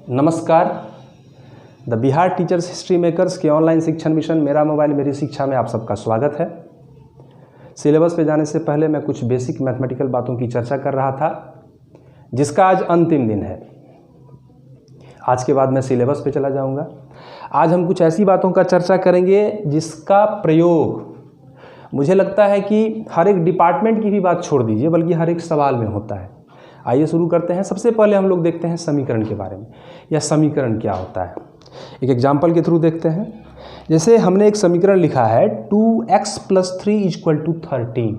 नमस्कार। The Bihar teachers history makers के online शिक्षण मिशन मेरा मोबाइल मेरी शिक्षा में आप सबका स्वागत है। सिलेबस पे जाने से पहले मैं कुछ बेसिक मैथमेटिकल बातों की चर्चा कर रहा था, जिसका आज अंतिम दिन है। आज के बाद मैं सिलेबस पे चला जाऊंगा। आज हम कुछ ऐसी बातों का चर्चा करेंगे जिसका प्रयोग मुझे लगता है कि हर एक डिपार्टमेंट की भी बात छोड़ दीजिए, बल्कि हर एक सवाल में होता है। आइए शुरू करते हैं। सबसे पहले हम लोग देखते हैं समीकरण के बारे में, या समीकरण क्या होता है। एक एग्जाम्पल के थ्रू देखते हैं। जैसे हमने एक समीकरण लिखा है 2x + 3 = 13।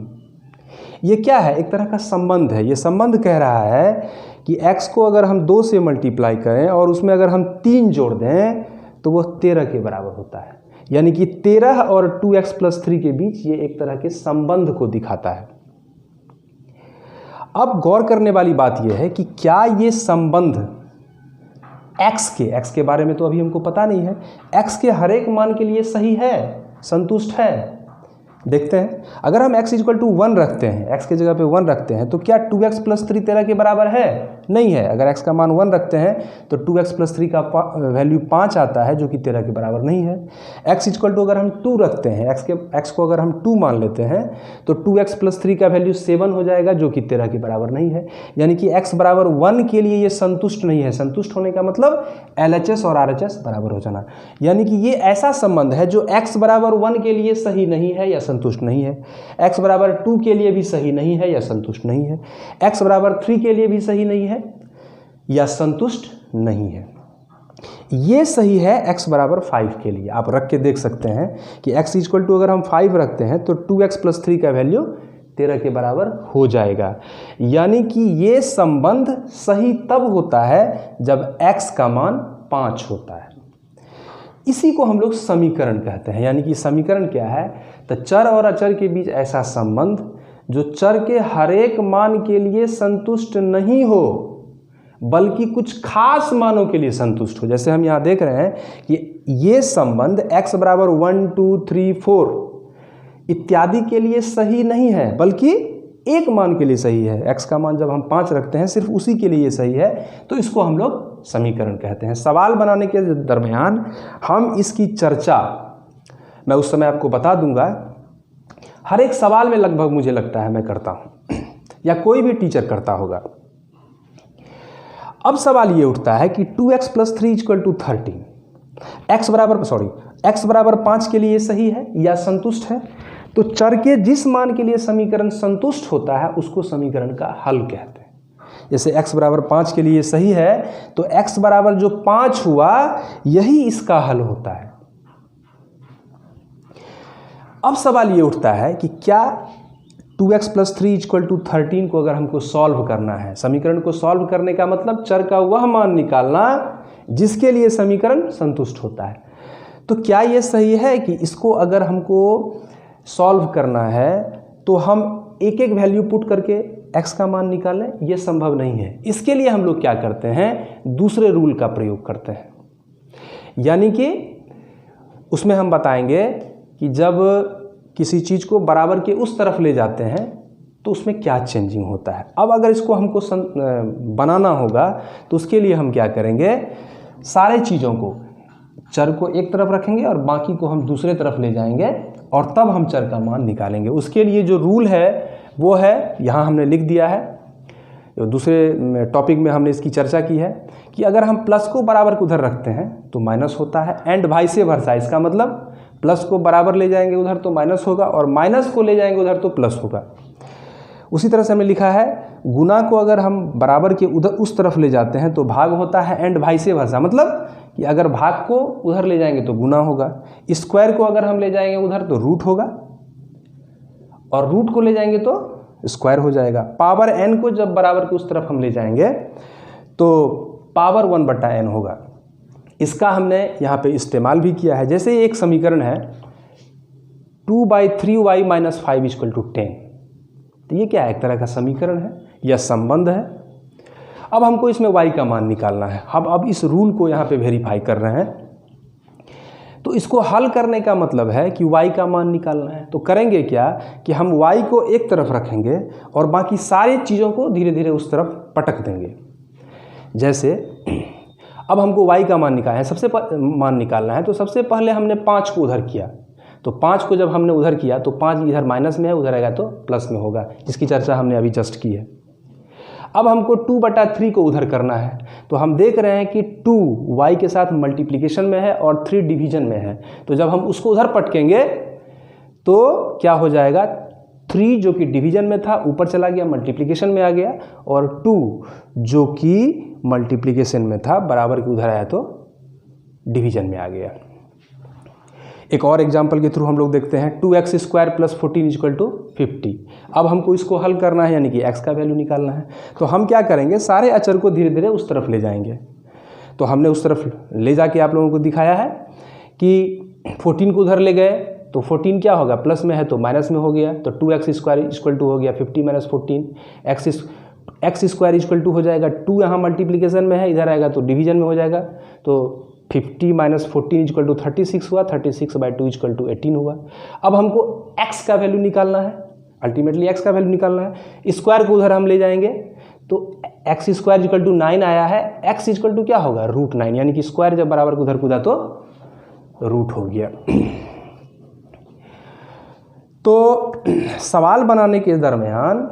ये क्या है? एक तरह का संबंध है। ये संबंध कह रहा है कि x को अगर हम 2 से मल्टीप्लाई करें और उसमें अगर हम 3 जोड़ दें तो वो 13 के बराबर होता है। यानी कि 13 और 2x + 3 के बीच ये एक तरह के संबंध को दिखाता है। अब गौर करने वाली बात यह है कि क्या ये संबंध x के बारे में तो अभी हमको पता नहीं है, x के हर एक मान के लिए सही है, संतुष्ट है। देखते हैं। अगर हम x = 1 रखते हैं, x की जगह पे 1 रखते हैं, तो क्या 2x + 3 13 के बराबर है? नहीं है। अगर x का मान 1 रखते हैं तो 2x + 3 का वैल्यू 5 आता है, जो कि 13 के बराबर नहीं है। x = अगर हम 2 रखते हैं, x को अगर हम 2 मान लेते हैं तो 2x + 3 का वैल्यू 7 हो जाएगा, जो कि 13 के बराबर नहीं है। यानी कि x बराबर 1 के लिए ये संतुष्ट नहीं है। संतुष्ट होने का मतलब LHS और RHS बराबर हो जाना। यानी कि ये ऐसा संबंध है जो x बराबर 1 के लिए सही नहीं है या संतुष्ट नहीं है, x बराबर 2 के लिए भी सही नहीं है या संतुष्ट नहीं है, x बराबर 3 के लिए भी सही नहीं है या संतुष्ट नहीं है। ये सही है x बराबर 5 के लिए। आप रख के देख सकते हैं कि x = अगर हम 5 रखते हैं तो 2x + 3 का वैल्यू 13 के बराबर हो जाएगा। यानी कि ये संबंध सही तब होता है जब x का मान 5 होता है। इसी को हम लोग समीकरण कहते हैं। यानी कि समीकरण क्या है? तो चर और अचर के बीच ऐसा संबंध जो चर के हर एक मान के लिए संतुष्ट नहीं हो, बल्कि कुछ खास मानों के लिए संतुष्ट हो। जैसे हम यहाँ देख रहे हैं कि ये संबंध x बराबर 1 2 3 4 इत्यादि के लिए सही नहीं है, बल्कि एक मान के लिए सही है। x का मान जब हम 5 रखते हैं, सिर्फ उसी के लिए ये सही है, तो इसको हम लोग समीकरण कहते हैं। सवाल बनाने के दरमियान हम इसकी चर्चा मैं उस समय आपको बता दूंगा। हर एक सवाल में लगभग मुझे लगता है मैं करता हूं, या कोई भी टीचर करता होगा। अब सवाल ये उठता है कि 2x + 3 = 13, x बराबर 5 के लिए सही है या संतुष्ट है? तो चर के जिस मान के लिए समीकरण संतुष्ट होता है उसको समीकरण का हल कहते हैं। जैसे x बराबर 5 के लिए सही है तो x बराबर जो 5 हुआ यही इसका हल होता है। अब सवाल ये उठता है कि क्या 2x + 3 = 13 को अगर हमको सॉल्व करना है, समीकरण को सॉल्व करने का मतलब चर का वह मान निकालना जिसके लिए समीकरण संतुष्ट होता है, तो क्या ये सही है कि इसको अगर हमको सॉल्व करना है तो हम एक एक वैल्यू पुट करके x का मान निकालें? ये संभव नहीं है। इसके लिए हम लोग क्या करते हैं? दूसरे रूल का प्रयोग करते हैं। यानी कि उसमें हम बताएंगे कि जब किसी चीज़ को बराबर के उस तरफ ले जाते हैं तो उसमें क्या चेंजिंग होता है। अब अगर इसको हमको बनाना होगा तो उसके लिए हम क्या करेंगे? सारे चीज़ों को, चर को एक तरफ रखेंगे और बाकी को हम दूसरे तरफ ले जाएंगे और तब हम चर का मान निकालेंगे। उसके लिए जो रूल है वो है, यहाँ हमने लिख दिया है। दूसरे टॉपिक में हमने इसकी चर्चा की है कि अगर हम प्लस को बराबर को उधर रखते हैं तो माइनस होता है, एंड वाइस वर्सा। इसका मतलब प्लस को बराबर ले जाएंगे उधर तो माइनस होगा, और माइनस को ले जाएंगे उधर तो प्लस होगा। उसी तरह से हमने लिखा है गुना को अगर हम बराबर के उधर उस तरफ ले जाते हैं तो भाग होता है, एंड वाइस वर्सा। मतलब कि अगर भाग को उधर ले जाएंगे तो गुना होगा, स्क्वायर को अगर हम ले जाएंगे उधर तो रूट होगा, और रूट को ले जाएंगे तो स्क्वायर हो जाएगा। पावर n को जब बराबर के उस तरफ हम ले जाएंगे तो पावर 1/n होगा। इसका हमने यहाँ पे इस्तेमाल भी किया है। जैसे एक समीकरण है 2/3y - 5 = 10, तो ये क्या है? एक तरह का समीकरण है या संबंध है। अब हमको इसमें y का मान निकालना है। हम अब इस रूल को यहाँ पे वेरीफाई कर रहे हैं, तो इसको हल करने का मतलब है कि y का मान निकालना है। तो करेंगे क्या कि हम y को एक तरफ रखेंगे और बाकी सारी चीज़ों को धीरे धीरे उस तरफ पटक देंगे। जैसे अब हमको y का मान निकालना है, मान निकालना है, तो सबसे पहले हमने 5 को उधर किया, तो 5 को जब हमने उधर किया तो 5 इधर माइनस में है, उधर आएगा तो प्लस में होगा, जिसकी चर्चा हमने अभी जस्ट की है। अब हमको 2/3 को उधर करना है, तो हम देख रहे हैं कि 2 y के साथ मल्टीप्लिकेशन में है और 3 डिवीजन में है, तो जब हम उसको उधर पटकेंगे तो क्या हो जाएगा, 3 जो कि डिवीजन में था ऊपर चला गया, मल्टीप्लिकेशन में आ गया, और 2 जो कि मल्टीप्लिकेशन में था बराबर के उधर आया तो डिवीजन में आ गया। एक और एग्जांपल के थ्रू हम लोग देखते हैं, 2x² + 14 = 50। अब हमको इसको हल करना है, यानी कि x का वैल्यू निकालना है, तो हम क्या करेंगे, सारे अचर को धीरे धीरे उस तरफ ले जाएंगे। तो हमने उस तरफ ले जाके आप लोगों को दिखाया है कि 14 को उधर ले गए तो 14 क्या होगा, प्लस में है तो माइनस में हो गया, तो 2x² हो गया 50 - 14, x² हो जाएगा 2, यहाँ मल्टीप्लिकेशन में है, इधर आएगा तो डिवीजन में हो जाएगा, तो 50 - 14 = 36 हुआ, 36/2 = 18 हुआ। अब हमको x का वैल्यू निकालना है, अल्टीमेटली x का वैल्यू निकालना है, स्क्वायर को उधर हम ले जाएंगे तो x² 9 आया है, x क्या होगा, √9, यानी कि स्क्वायर जब बराबर को उधर कूदा तो रूट हो गया। तो सवाल बनाने के दरमियान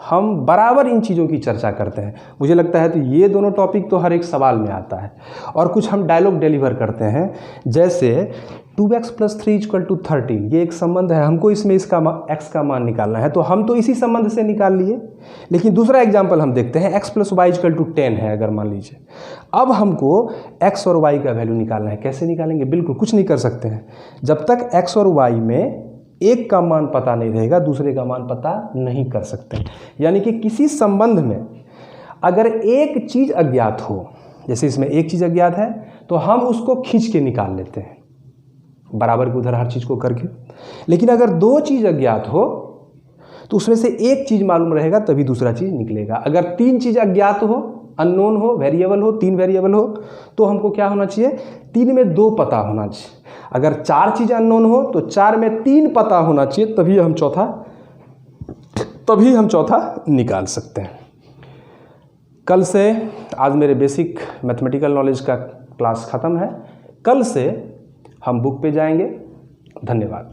हम बराबर इन चीज़ों की चर्चा करते हैं। मुझे लगता है तो ये दोनों टॉपिक तो हर एक सवाल में आता है, और कुछ हम डायलॉग डिलीवर करते हैं, जैसे 2x + 3 = 13, ये एक संबंध है, हमको इसमें इसका x का मान निकालना है, तो हम तो इसी संबंध से निकाल लिए। लेकिन दूसरा एग्जाम्पल हम देखते हैं, x + y = 10 है अगर मान लीजिए, अब हमको x और y का वैल्यू निकालना है। कैसे निकालेंगे, बिल्कुल कुछ नहीं कर सकते हैं, जब तक x और y में एक का मान पता नहीं रहेगा दूसरे का मान पता नहीं कर सकते। यानी कि किसी संबंध में अगर एक चीज़ अज्ञात हो, जैसे इसमें एक चीज़ अज्ञात है तो हम उसको खींच के निकाल लेते हैं बराबर के उधर हर चीज़ को करके। लेकिन अगर 2 चीज़ अज्ञात हो तो उसमें से एक चीज़ मालूम रहेगा तभी दूसरा चीज़ निकलेगा। अगर 3 चीज़ अज्ञात हो, अननोन हो, वेरिएबल हो, 3 वेरिएबल हो, तो हमको क्या होना चाहिए, 3 में 2 पता होना चाहिए। अगर 4 चीज़ अननोन हो तो 4 में 3 पता होना चाहिए, तभी हम चौथा निकाल सकते हैं। कल से, आज मेरे बेसिक मैथमेटिकल नॉलेज का क्लास ख़त्म है, कल से हम बुक पे जाएंगे। धन्यवाद।